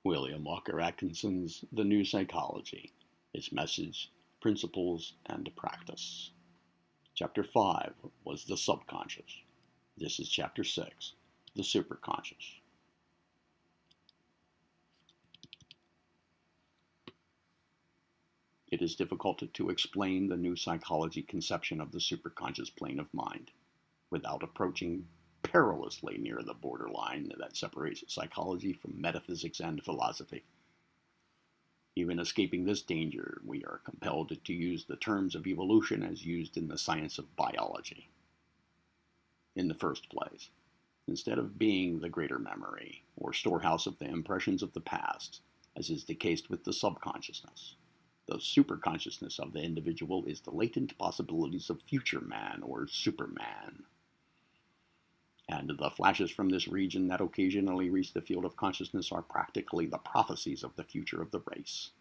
William Walker Atkinson's The New Psychology, Its Message, Principles, and Practice. Chapter 5 was the Subconscious. This is Chapter 6, the Superconscious. It is difficult to explain the new psychology conception of the superconscious plane of mind without approaching perilously near the borderline that separates psychology from metaphysics and philosophy. Even escaping this danger, we are compelled to use the terms of evolution as used in the science of biology. In the first place, instead of being the greater memory or storehouse of the impressions of the past, as is the case with the subconsciousness, the superconsciousness of the individual is the latent possibilities of future man or superman. And the flashes from this region that occasionally reach the field of consciousness are practically the prophecies of the future of the race.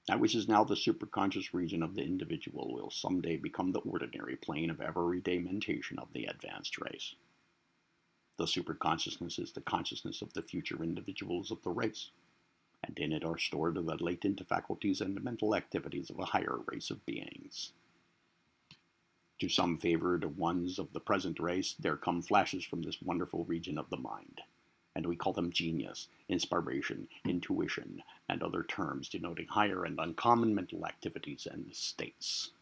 That which is now the superconscious region of the individual will someday become the ordinary plane of everyday mentation of the advanced race. The superconsciousness is the consciousness of the future individuals of the race, and in it are stored the latent faculties and mental activities of a higher race of beings. To some favored ones of the present race, there come flashes from this wonderful region of the mind, and we call them genius, inspiration, intuition, and other terms denoting higher and uncommon mental activities and states.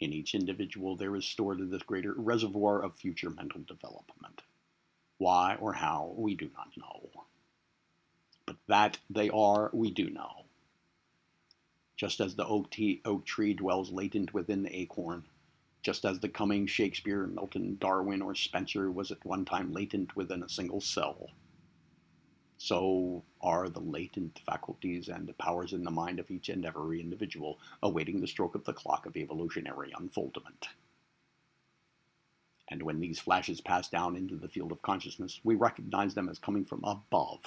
In each individual there is stored this greater reservoir of future mental development. Why or how, we do not know. But that they are, we do know. Just as the oak tree dwells latent within the acorn, just as the coming Shakespeare, Milton, Darwin, or Spencer was at one time latent within a single cell, so are the latent faculties and powers in the mind of each and every individual awaiting the stroke of the clock of evolutionary unfoldment. And when these flashes pass down into the field of consciousness, we recognize them as coming from above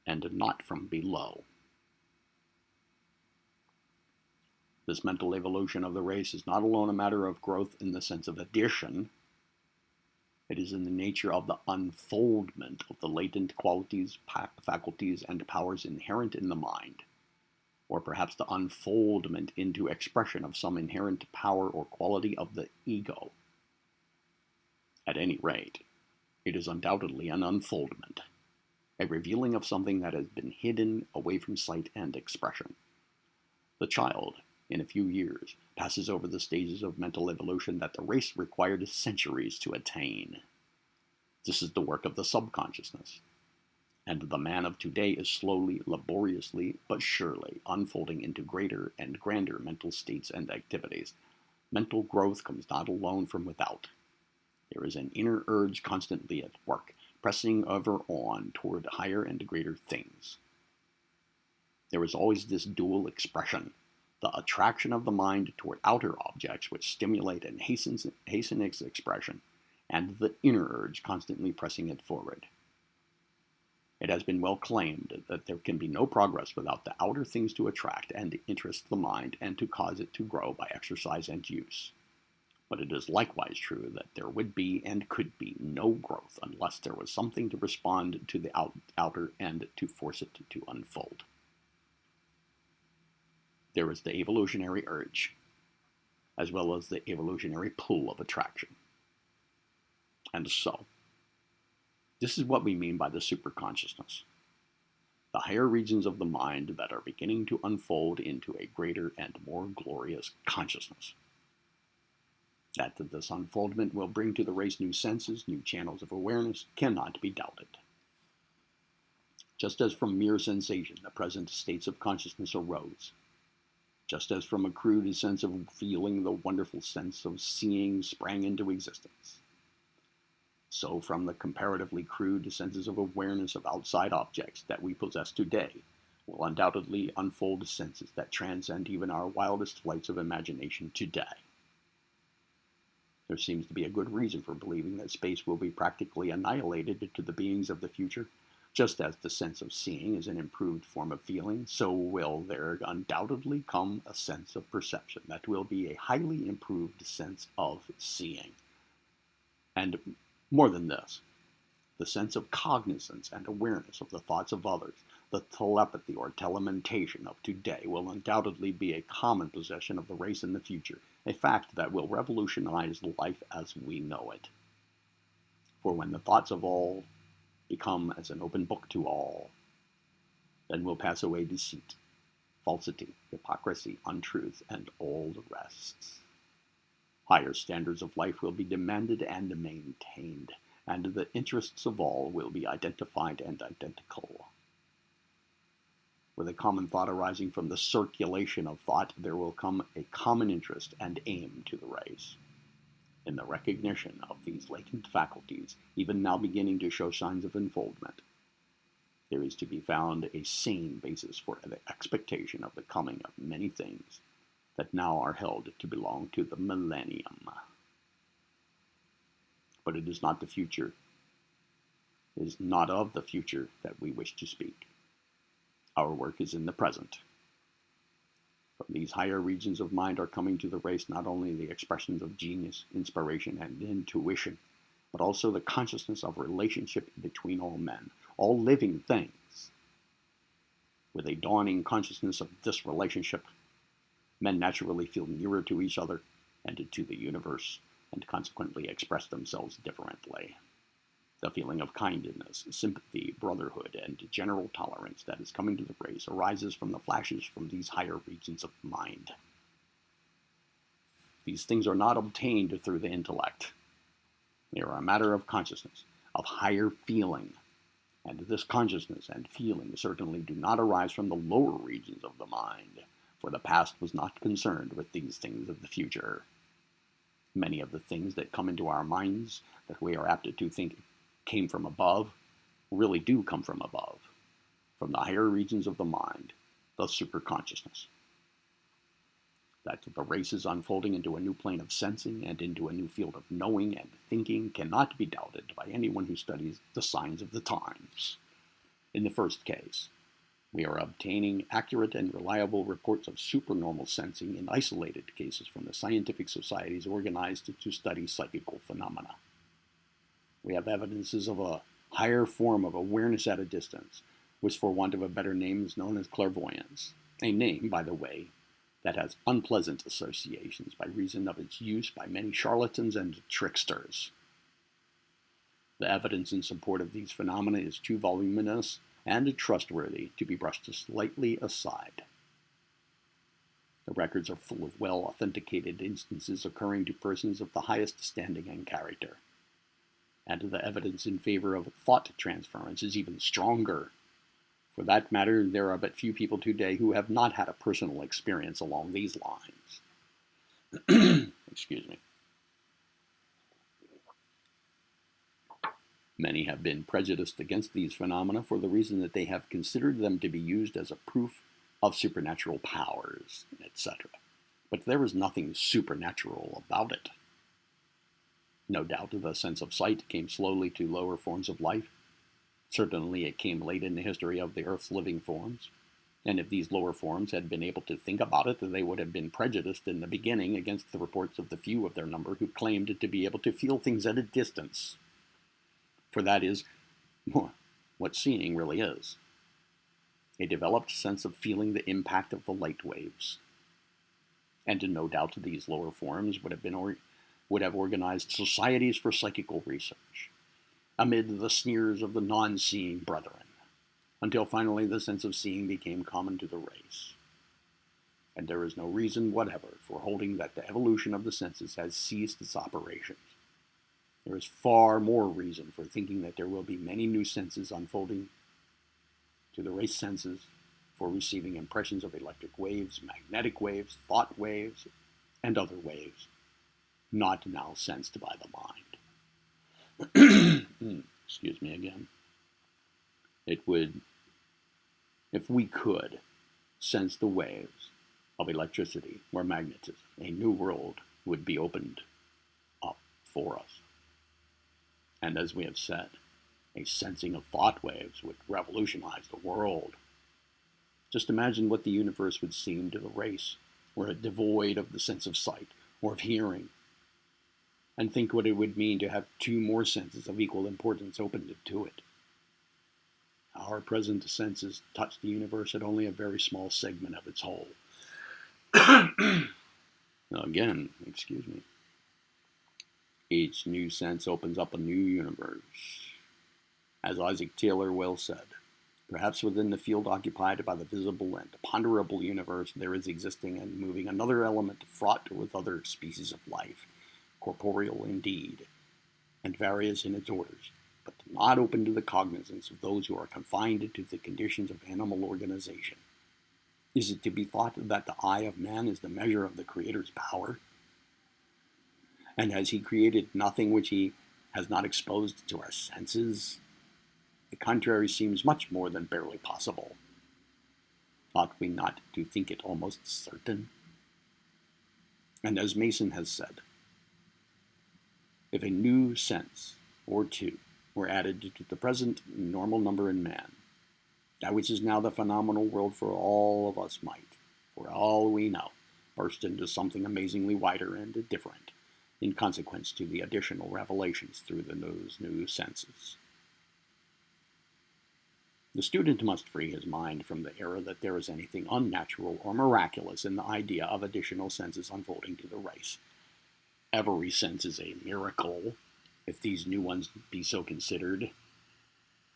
and not from below. This mental evolution of the race is not alone a matter of growth in the sense of addition. It is in the nature of the unfoldment of the latent qualities, faculties, and powers inherent in the mind, or perhaps the unfoldment into expression of some inherent power or quality of the ego. At any rate, it is undoubtedly an unfoldment, a revealing of something that has been hidden away from sight and expression. The child, in a few years, passes over the stages of mental evolution that the race required centuries to attain. This is the work of the subconsciousness, and the man of today is slowly, laboriously, but surely unfolding into greater and grander mental states and activities. Mental growth comes not alone from without. There is an inner urge constantly at work, pressing ever on toward higher and greater things. There is always this dual expression, the attraction of the mind toward outer objects which stimulate and hasten its expression, and the inner urge constantly pressing it forward. It has been well claimed that there can be no progress without the outer things to attract and interest the mind and to cause it to grow by exercise and use. But it is likewise true that there would be and could be no growth unless there was something to respond to the outer and to force it to unfold. There is the evolutionary urge, as well as the evolutionary pull of attraction. And so, this is what we mean by the superconsciousness, the higher regions of the mind that are beginning to unfold into a greater and more glorious consciousness. That this unfoldment will bring to the race new senses, new channels of awareness, cannot be doubted. Just as from mere sensation the present states of consciousness arose, just as from a crude sense of feeling the wonderful sense of seeing sprang into existence, so from the comparatively crude senses of awareness of outside objects that we possess today will undoubtedly unfold senses that transcend even our wildest flights of imagination today. There seems to be a good reason for believing that space will be practically annihilated to the beings of the future. Just as the sense of seeing is an improved form of feeling, so will there undoubtedly come a sense of perception that will be a highly improved sense of seeing. And more than this, The sense of cognizance and awareness of the thoughts of others, the telepathy or telementation of today, will undoubtedly be a common possession of the race in the future, a fact that will revolutionize life as we know it. For when the thoughts of all become as an open book to all, then will pass away deceit, falsity, hypocrisy, untruth, and all the rest. Higher standards of life will be demanded and maintained, and the interests of all will be identified and identical. With a common thought arising from the circulation of thought, there will come a common interest and aim to the race. In the recognition of these latent faculties, even now beginning to show signs of unfoldment, there is to be found a sane basis for the expectation of the coming of many things that now are held to belong to the millennium. But it is not the future, it is not of the future that we wish to speak. Our work is in the present. From these higher regions of mind are coming to the race not only the expressions of genius, inspiration, and intuition, but also the consciousness of relationship between all men, all living things. With a dawning consciousness of this relationship, men naturally feel nearer to each other and to the universe, and consequently express themselves differently. The feeling of kindness, sympathy, brotherhood, and general tolerance that is coming to the race arises from the flashes from these higher regions of mind. These things are not obtained through the intellect. They are a matter of consciousness, of higher feeling, and this consciousness and feeling certainly do not arise from the lower regions of the mind, for the past was not concerned with these things of the future. Many of the things that come into our minds that we are apt to think came from above really do come from above, from the higher regions of the mind, the superconsciousness. That the race is unfolding into a new plane of sensing and into a new field of knowing and thinking cannot be doubted by anyone who studies the signs of the times. In the first case, we are obtaining accurate and reliable reports of supernormal sensing in isolated cases from the scientific societies organized to study psychical phenomena. We have evidences of a higher form of awareness at a distance, which for want of a better name is known as clairvoyance, a name, by the way, that has unpleasant associations by reason of its use by many charlatans and tricksters. The evidence in support of these phenomena is too voluminous and trustworthy to be brushed slightly aside. The records are full of well-authenticated instances occurring to persons of the highest standing and character. And the evidence in favor of thought transference is even stronger. For that matter, there are but few people today who have not had a personal experience along these lines. Excuse me. Many have been prejudiced against these phenomena for the reason that they have considered them to be used as a proof of supernatural powers, etc. But there is nothing supernatural about it. No doubt the sense of sight came slowly to lower forms of life. Certainly it came late in the history of the Earth's living forms. And if these lower forms had been able to think about it, they would have been prejudiced in the beginning against the reports of the few of their number who claimed to be able to feel things at a distance. For that is what seeing really is. A developed sense of feeling the impact of the light waves. And no doubt these lower forms would have organized societies for psychical research, amid the sneers of the non-seeing brethren, until finally the sense of seeing became common to the race. And there is no reason whatever for holding that the evolution of the senses has ceased its operations. There is far more reason for thinking that there will be many new senses unfolding to the race senses for receiving impressions of electric waves, magnetic waves, thought waves, and other waves, not now sensed by the mind. Excuse me again. It would, if we could, sense the waves of electricity or magnetism, a new world would be opened up for us. And as we have said, a sensing of thought waves would revolutionize the world. Just imagine what the universe would seem to the race, were it devoid of the sense of sight or of hearing. and think what it would mean to have two more senses of equal importance opened to it. Our present senses touch the universe at only a very small segment of its whole. Again, excuse me. Each new sense opens up a new universe. As Isaac Taylor well said, perhaps within the field occupied by the visible and ponderable universe, there is existing and moving another element fraught with other species of life, corporeal indeed, and various in its orders, but not open to the cognizance of those who are confined to the conditions of animal organization. Is it to be thought that the eye of man is the measure of the Creator's power? And has he created nothing which he has not exposed to our senses? The contrary seems much more than barely possible. Ought we not to think it almost certain? And as Mason has said, if a new sense or two were added to the present normal number in man, that which is now the phenomenal world for all of us might, for all we know, burst into something amazingly wider and different in consequence to the additional revelations through those new senses. The student must free his mind from the error that there is anything unnatural or miraculous in the idea of additional senses unfolding to the race. Every sense is a miracle, if these new ones be so considered.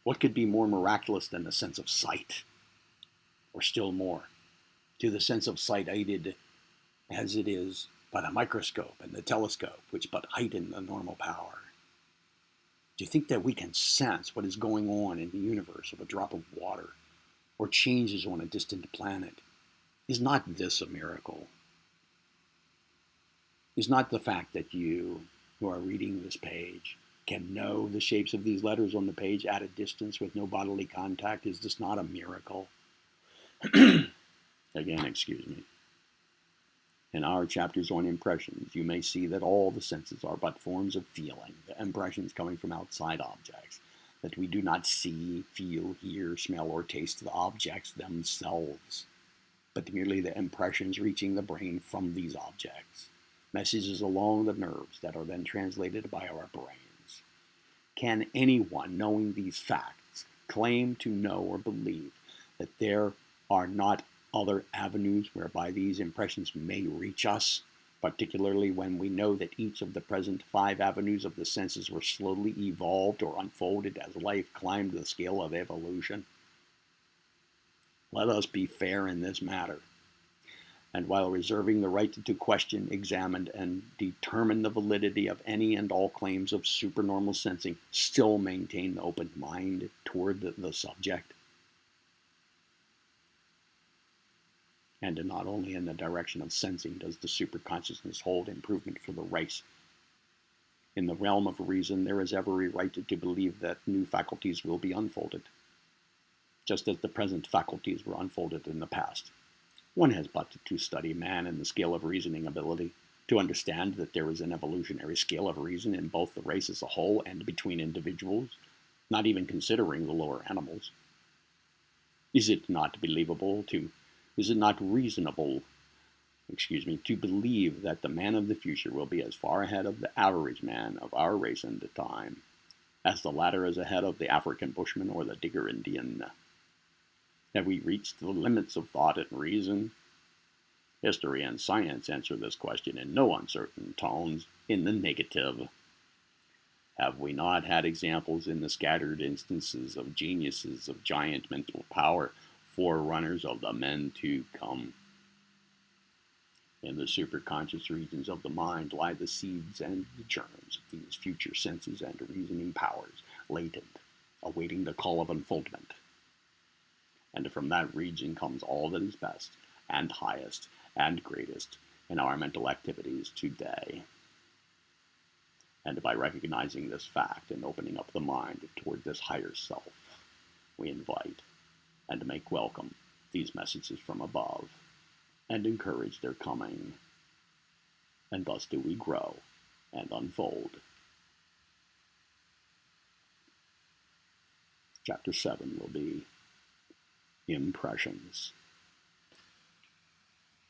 What could be more miraculous than the sense of sight? Or still more, to the sense of sight aided as it is by the microscope and the telescope, which but heighten the normal power. Do you think that we can sense what is going on in the universe of a drop of water, or changes on a distant planet? Is not this a miracle? Is not the fact that you, who are reading this page, can know the shapes of these letters on the page at a distance with no bodily contact, is this not a miracle? Again, excuse me. In our chapters on impressions, you may see that all the senses are but forms of feeling, the impressions coming from outside objects, that we do not see, feel, hear, smell, or taste the objects themselves, but merely the impressions reaching the brain from these objects, messages along the nerves that are then translated by our brains. Can anyone, knowing these facts, claim to know or believe that there are not other avenues whereby these impressions may reach us, particularly when we know that each of the present 5 avenues of the senses were slowly evolved or unfolded as life climbed the scale of evolution? Let us be fair in this matter, and while reserving the right to question, examine, and determine the validity of any and all claims of supernormal sensing, still maintain the open mind toward the subject. And not only in the direction of sensing does the superconsciousness hold improvement for the race. In the realm of reason, there is every right to believe that new faculties will be unfolded, just as the present faculties were unfolded in the past. One has but to study man in the scale of reasoning ability to understand that there is an evolutionary scale of reason in both the race as a whole and between individuals, not even considering the lower animals. Is it not reasonable, to believe that the man of the future will be as far ahead of the average man of our race and time as the latter is ahead of the African bushman or the digger Indian? Have we reached the limits of thought and reason? History and science answer this question in no uncertain tones, in the negative. Have we not had examples in the scattered instances of geniuses of giant mental power, forerunners of the men to come? In the superconscious regions of the mind lie the seeds and the germs of these future senses and reasoning powers, latent, awaiting the call of unfoldment. And from that region comes all that is best and highest and greatest in our mental activities today. And by recognizing this fact and opening up the mind toward this higher self, we invite and make welcome these messages from above and encourage their coming. And thus do we grow and unfold. Chapter 7 will be Impressions.